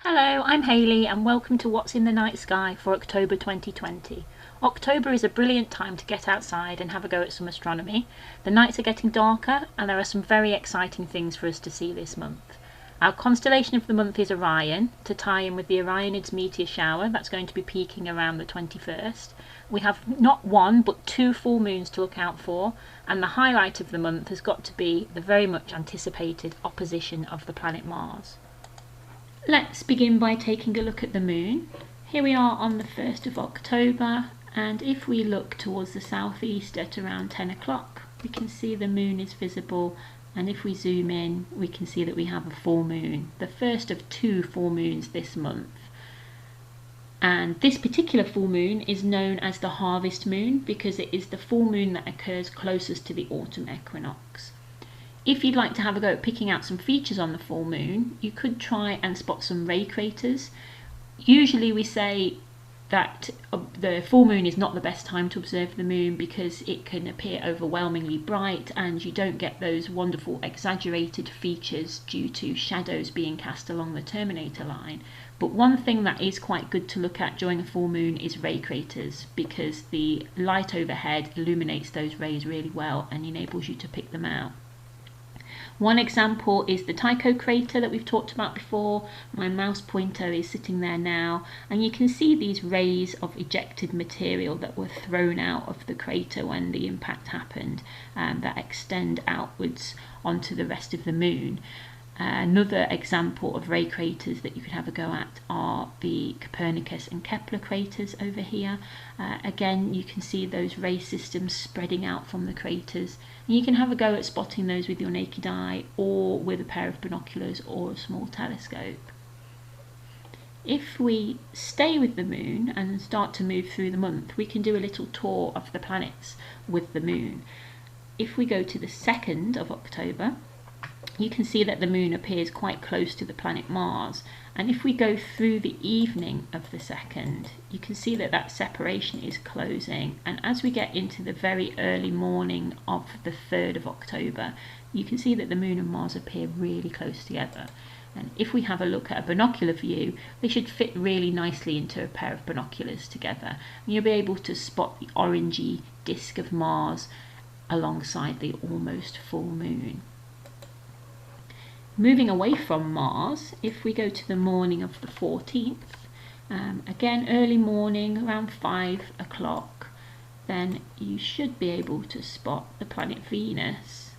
Hello, I'm Hayley and welcome to What's in the Night Sky for October 2020. October is a brilliant time to get outside and have a go at some astronomy. The nights are getting darker and there are some very exciting things for us to see this month. Our constellation of the month is Orion, to tie in with the Orionids meteor shower that's going to be peaking around the 21st. We have not one but two full moons to look out for, and the highlight of the month has got to be the very much anticipated opposition of the planet Mars. Let's begin by taking a look at the moon. Here we are on the 1st of October, and if we look towards the southeast at around 10 o'clock, we can see the moon is visible, and if we zoom in, we can see that we have a full moon, the first of two full moons this month. And this particular full moon is known as the harvest moon because it is the full moon that occurs closest to the autumn equinox. If you'd like to have a go at picking out some features on the full moon, you could try and spot some ray craters. Usually we say that the full moon is not the best time to observe the moon because it can appear overwhelmingly bright and you don't get those wonderful exaggerated features due to shadows being cast along the terminator line. But one thing that is quite good to look at during a full moon is ray craters because the light overhead illuminates those rays really well and enables you to pick them out. One example is the Tycho crater that we've talked about before. My mouse pointer is sitting there now, and you can see these rays of ejected material that were thrown out of the crater when the impact happened, that extend outwards onto the rest of the moon. Another example of ray craters that you could have a go at are the Copernicus and Kepler craters over here. Again, you can see those ray systems spreading out from the craters. And you can have a go at spotting those with your naked eye or with a pair of binoculars or a small telescope. If we stay with the moon and start to move through the month, we can do a little tour of the planets with the moon. If we go to the 2nd of October, you can see that the moon appears quite close to the planet Mars, and if we go through the evening of the 2nd, you can see that that separation is closing, and as we get into the very early morning of the 3rd of October, you can see that the moon and Mars appear really close together. And if we have a look at a binocular view, they should fit really nicely into a pair of binoculars together, and you'll be able to spot the orangey disk of Mars alongside the almost full moon. Moving away from Mars, if we go to the morning of the 14th, again early morning around 5 o'clock, then you should be able to spot the planet Venus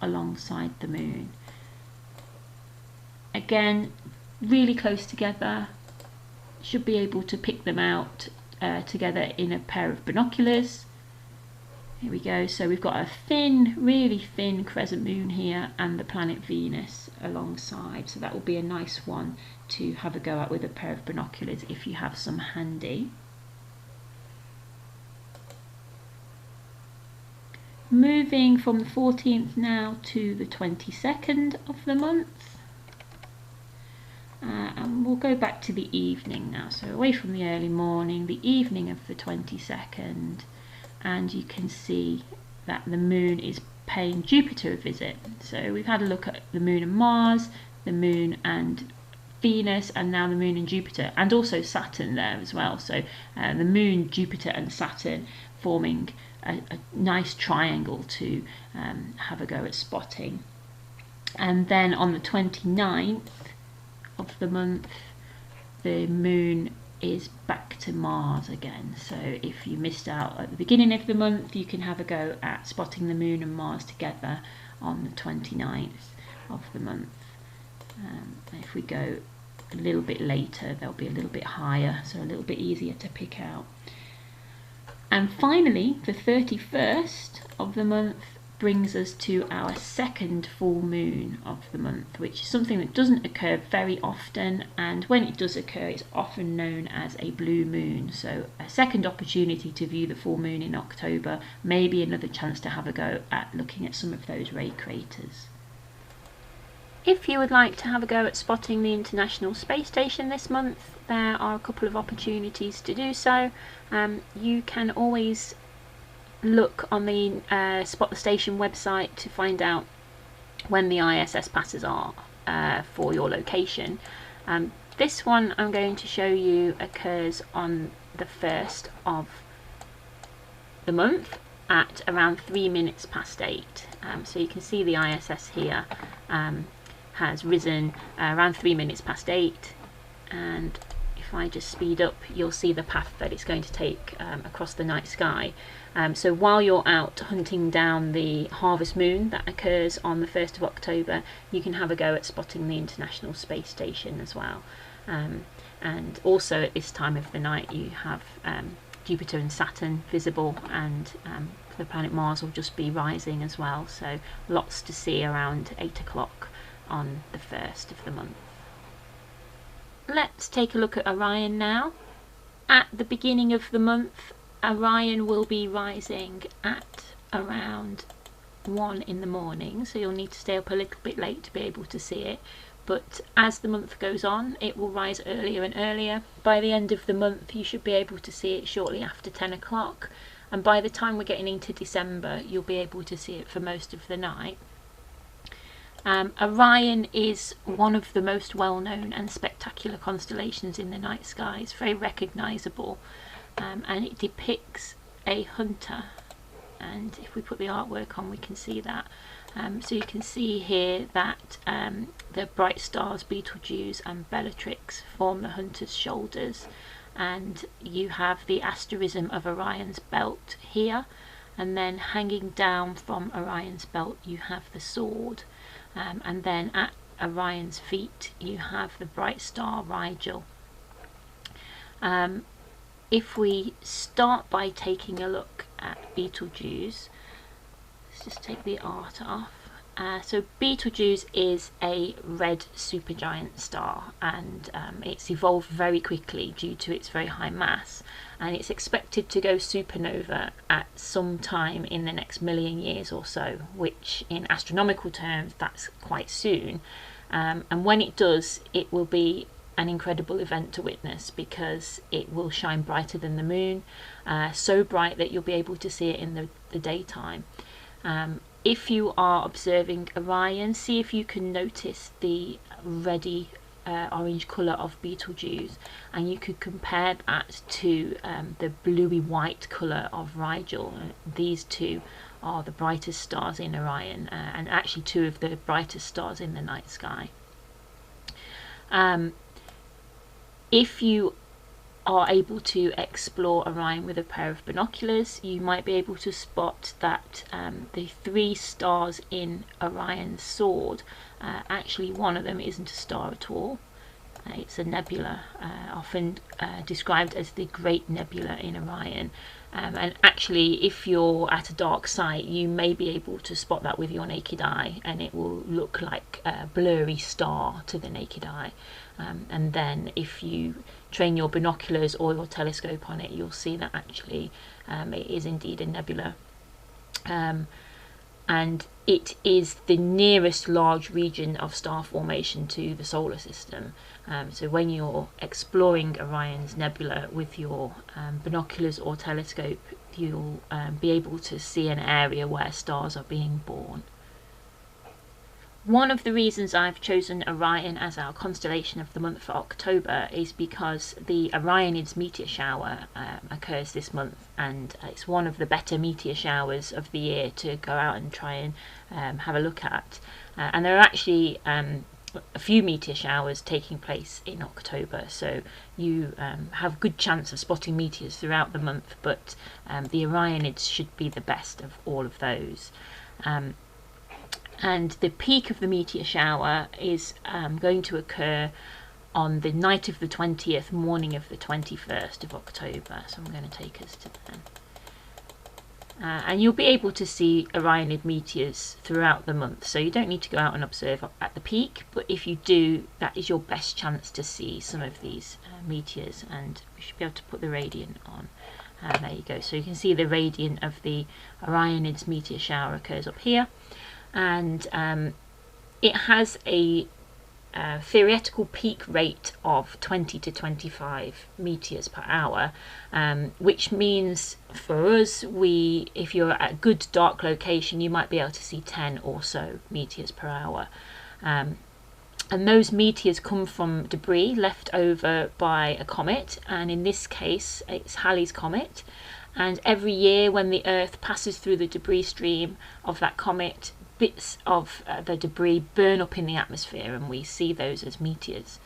alongside the moon. Again, really close together, should be able to pick them out together in a pair of binoculars. Here we go, so we've got a thin, really thin crescent moon here and the planet Venus alongside, so that will be a nice one to have a go at with a pair of binoculars if you have some handy. Moving from the 14th now to the 22nd of the month, and we'll go back to the evening now, so away from the early morning, the evening of the 22nd. And you can see that the moon is paying Jupiter a visit. So we've had a look at the moon and Mars, the moon and Venus, and now the moon and Jupiter, and also Saturn there as well. So the moon, Jupiter and Saturn forming a nice triangle to have a go at spotting. And then on the 29th of the month, the moon is back to Mars again. So if you missed out at the beginning of the month, you can have a go at spotting the moon and Mars together on the 29th of the month. If we go a little bit later, they'll be a little bit higher, so a little bit easier to pick out. And finally, the 31st of the month brings us to our second full moon of the month, which is something that doesn't occur very often, and when it does occur it's often known as a blue moon. So a second opportunity to view the full moon in October, maybe another chance to have a go at looking at some of those ray craters. If you would like to have a go at spotting the International Space Station this month, there are a couple of opportunities to do so. You can always look on the Spot the Station website to find out when the ISS passes are for your location. This one I'm going to show you occurs on the 1st of the month at around 3 minutes past 8. So you can see the ISS here has risen around 3 minutes past 8, and if I just speed up, you'll see the path that it's going to take across the night sky. So while you're out hunting down the harvest moon that occurs on the 1st of October, you can have a go at spotting the International Space Station as well. And also at this time of the night you have Jupiter and Saturn visible, and the planet Mars will just be rising as well, so lots to see around 8 o'clock on the 1st of the month. Let's take a look at Orion now. At the beginning of the month, Orion will be rising at around 1 in the morning, so you'll need to stay up a little bit late to be able to see it. But as the month goes on, it will rise earlier and earlier. By the end of the month, you should be able to see it shortly after 10 o'clock. And by the time we're getting into December, you'll be able to see it for most of the night. Orion is one of the most well-known and spectacular constellations in the night sky. It's very recognisable, and it depicts a hunter. And if we put the artwork on, we can see that. So you can see here that the bright stars Betelgeuse and Bellatrix form the hunter's shoulders, and you have the asterism of Orion's belt here, and then hanging down from Orion's belt you have the sword, and then at Orion's feet you have the bright star Rigel. If we start by taking a look at Betelgeuse, let's just take the art off. So Betelgeuse is a red supergiant star, and it's evolved very quickly due to its very high mass, and it's expected to go supernova at some time in the next million years or so, which in astronomical terms that's quite soon. And when it does, it will be an incredible event to witness, because it will shine brighter than the moon, so bright that you'll be able to see it in the daytime. If you are observing Orion, see if you can notice the reddy orange colour of Betelgeuse, and you could compare that to the bluey white colour of Rigel. These two are the brightest stars in Orion, and actually two of the brightest stars in the night sky. If you are able to explore Orion with a pair of binoculars, you might be able to spot that the 3 stars in Orion's sword, actually one of them isn't a star at all. It's a nebula, often described as the Great Nebula in Orion. And actually, if you're at a dark site, you may be able to spot that with your naked eye, and it will look like a blurry star to the naked eye. And then if you train your binoculars or your telescope on it, you'll see that actually it is indeed a nebula. And it is the nearest large region of star formation to the solar system. So when you're exploring Orion's nebula with your binoculars or telescope, you'll be able to see an area where stars are being born. One of the reasons I've chosen Orion as our constellation of the month for October is because the Orionids meteor shower occurs this month, and it's one of the better meteor showers of the year to go out and try and have a look at. And there are actually a few meteor showers taking place in October, so you have a good chance of spotting meteors throughout the month, but the Orionids should be the best of all of those. And the peak of the meteor shower is going to occur on the night of the 20th, morning of the 21st of October. So I'm going to take us to then. And you'll be able to see Orionid meteors throughout the month, so you don't need to go out and observe at the peak, but if you do, that is your best chance to see some of these meteors. And we should be able to put the radiant on. There you go. So you can see the radiant of the Orionids meteor shower occurs up here. And it has a theoretical peak rate of 20 to 25 meteors per hour, which means for us, if you're at a good dark location, you might be able to see 10 or so meteors per hour. And those meteors come from debris left over by a comet, and in this case it's Halley's Comet. And every year when the Earth passes through the debris stream of that comet, bits of the debris burn up in the atmosphere, and we see those as meteors.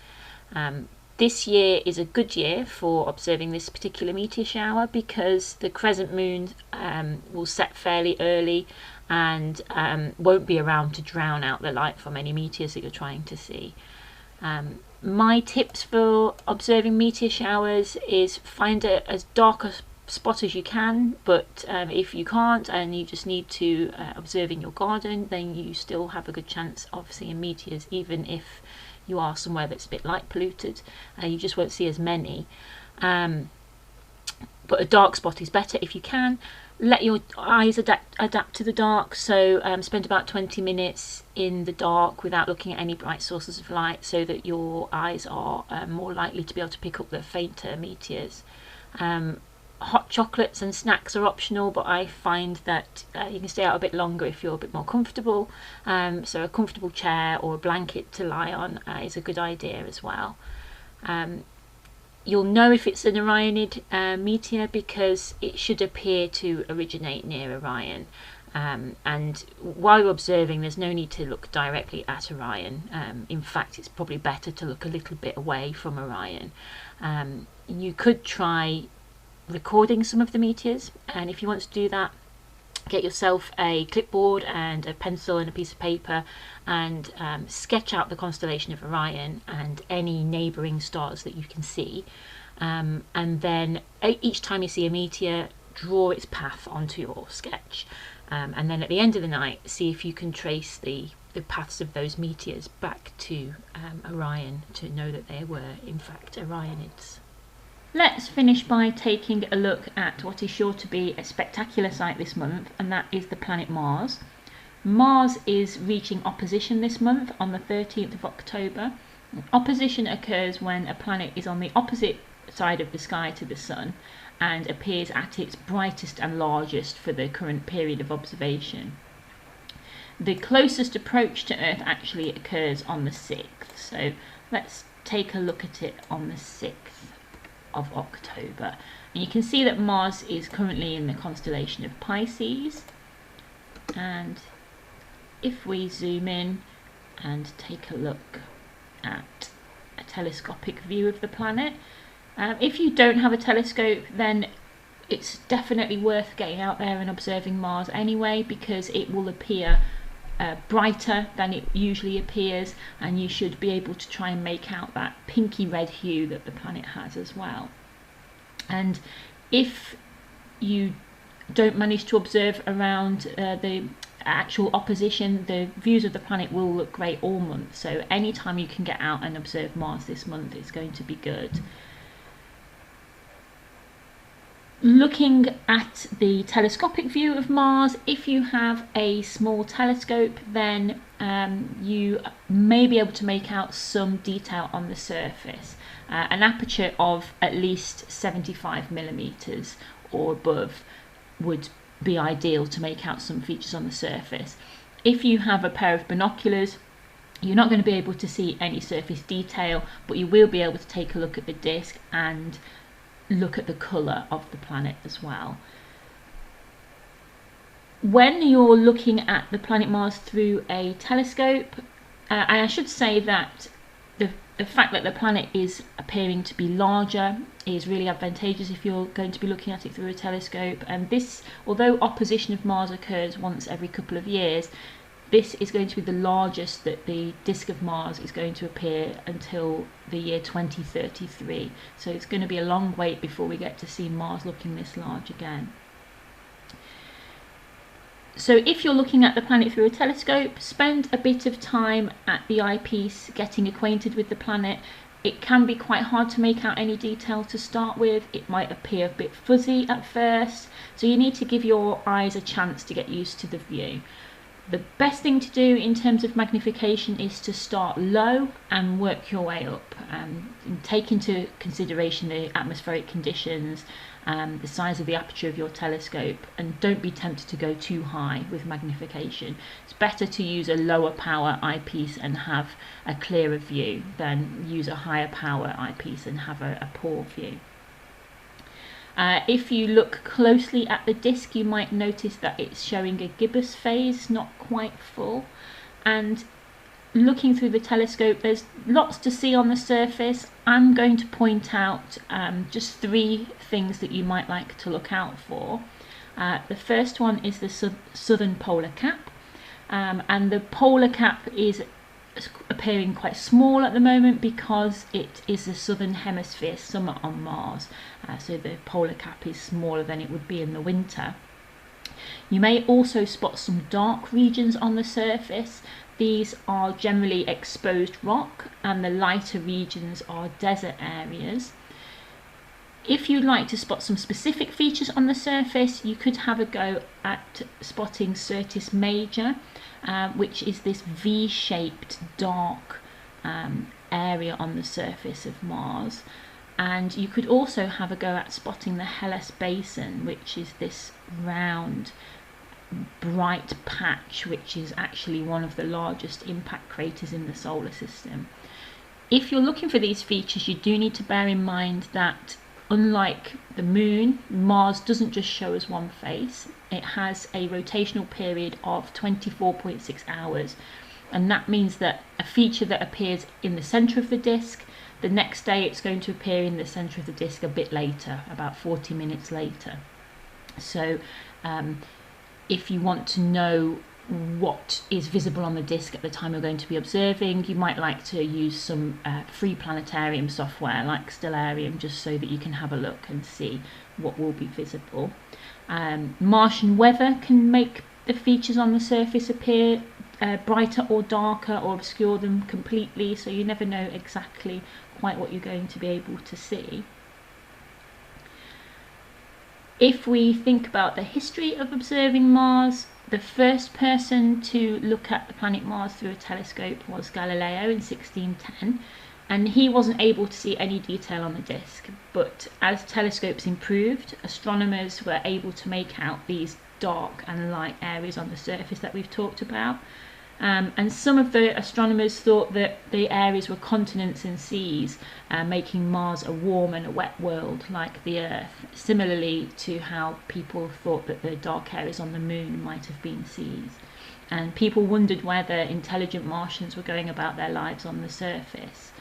This year is a good year for observing this particular meteor shower because the crescent moon will set fairly early and won't be around to drown out the light from any meteors that you're trying to see. My tips for observing meteor showers is find as dark a spot as you can, but if you can't and you just need to observe in your garden, then you still have a good chance of seeing meteors, even if you are somewhere that's a bit light polluted. You just won't see as many. But a dark spot is better if you can. Let your eyes adapt to the dark, so spend about 20 minutes in the dark without looking at any bright sources of light, so that your eyes are more likely to be able to pick up the fainter meteors. Hot chocolates and snacks are optional, but I find that you can stay out a bit longer if you're a bit more comfortable. So a comfortable chair or a blanket to lie on is a good idea as well. You'll know if it's an Orionid meteor because it should appear to originate near Orion. And while you're observing, there's no need to look directly at Orion. In fact, it's probably better to look a little bit away from Orion. You could try recording some of the meteors, and if you want to do that, get yourself a clipboard and a pencil and a piece of paper and sketch out the constellation of Orion and any neighbouring stars that you can see, and then each time you see a meteor, draw its path onto your sketch, and then at the end of the night see if you can trace the paths of those meteors back to Orion to know that they were in fact Orionids. Let's finish by taking a look at what is sure to be a spectacular sight this month, and that is the planet Mars. Mars is reaching opposition this month on the 13th of October. Opposition occurs when a planet is on the opposite side of the sky to the Sun and appears at its brightest and largest for the current period of observation. The closest approach to Earth actually occurs on the 6th, so let's take a look at it on the 6th of October. And you can see that Mars is currently in the constellation of Pisces, and if we zoom in and take a look at a telescopic view of the planet, if you don't have a telescope, then it's definitely worth getting out there and observing Mars anyway, because it will appear brighter than it usually appears, and you should be able to try and make out that pinky red hue that the planet has as well. And if you don't manage to observe around the actual opposition, the views of the planet will look great all month, so anytime you can get out and observe Mars this month is going to be good. Looking at the telescopic view of Mars, if you have a small telescope, then you may be able to make out some detail on the surface. An aperture of at least 75 millimeters or above would be ideal to make out some features on the surface. If you have a pair of binoculars, you're not going to be able to see any surface detail, but you will be able to take a look at the disk and look at the colour of the planet as well. When you're looking at the planet Mars through a telescope, and I should say that the fact that the planet is appearing to be larger is really advantageous if you're going to be looking at it through a telescope. And this, although opposition of Mars occurs once every couple of years, this is going to be the largest that the disk of Mars is going to appear until the year 2033. So it's going to be a long wait before we get to see Mars looking this large again. So if you're looking at the planet through a telescope, spend a bit of time at the eyepiece getting acquainted with the planet. It can be quite hard to make out any detail to start with. It might appear a bit fuzzy at first, so you need to give your eyes a chance to get used to the view. The best thing to do in terms of magnification is to start low and work your way up, and take into consideration the atmospheric conditions, the size of the aperture of your telescope, and don't be tempted to go too high with magnification. It's better to use a lower power eyepiece and have a clearer view than use a higher power eyepiece and have a poor view. If you look closely at the disk, you might notice that it's showing a gibbous phase, not quite full. And looking through the telescope, there's lots to see on the surface. I'm going to point out just 3 things that you might like to look out for. The first one is the southern polar cap, and the polar cap is appearing quite small at the moment because it is the southern hemisphere summer on Mars, so the polar cap is smaller than it would be in the winter. You may also spot some dark regions on the surface. These are generally exposed rock, and the lighter regions are desert areas. If you'd like to spot some specific features on the surface, you could have a go at spotting Syrtis Major, which is this V-shaped dark area on the surface of Mars. And you could also have a go at spotting the Hellas Basin, which is this round bright patch, which is actually one of the largest impact craters in the solar system. If you're looking for these features, you do need to bear in mind that unlike the Moon, Mars doesn't just show us one face. It has a rotational period of 24.6 hours, and that means that a feature that appears in the centre of the disk, the next day it's going to appear in the centre of the disk a bit later, about 40 minutes later. So if you want to know what is visible on the disk at the time you're going to be observing, you might like to use some free planetarium software like Stellarium, just so that you can have a look and see what will be visible. Martian weather can make the features on the surface appear brighter or darker, or obscure them completely, so you never know exactly quite what you're going to be able to see. If we think about the history of observing Mars, the first person to look at the planet Mars through a telescope was Galileo in 1610, and he wasn't able to see any detail on the disk. But as telescopes improved, astronomers were able to make out these dark and light areas on the surface that we've talked about. And some of the astronomers thought that the areas were continents and seas, making Mars a warm and a wet world like the Earth, similarly to how people thought that the dark areas on the Moon might have been seas. And people wondered whether intelligent Martians were going about their lives on the surface.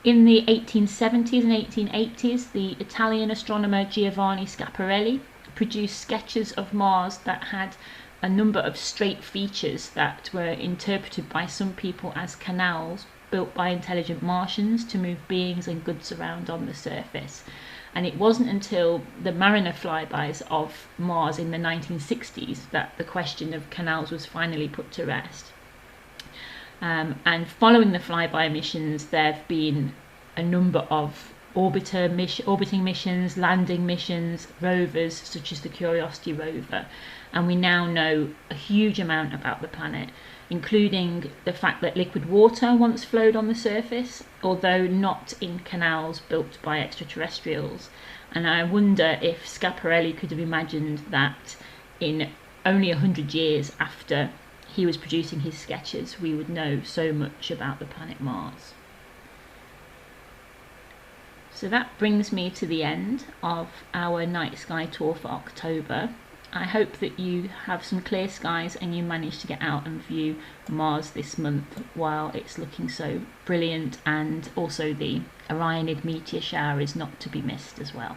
In the 1870s and 1880s, the Italian astronomer Giovanni Schiaparelli produced sketches of Mars that had a number of straight features that were interpreted by some people as canals built by intelligent Martians to move beings and goods around on the surface. And it wasn't until the Mariner flybys of Mars in the 1960s that the question of canals was finally put to rest. And following the flyby missions, there have been a number of orbiting missions, landing missions, rovers such as the Curiosity rover, and we now know a huge amount about the planet, including the fact that liquid water once flowed on the surface, although not in canals built by extraterrestrials. And I wonder if Schiaparelli could have imagined that in only 100 years after he was producing his sketches, we would know so much about the planet Mars. So that brings me to the end of our night sky tour for October. I hope that you have some clear skies and you manage to get out and view Mars this month while it's looking so brilliant, and also the Orionid meteor shower is not to be missed as well.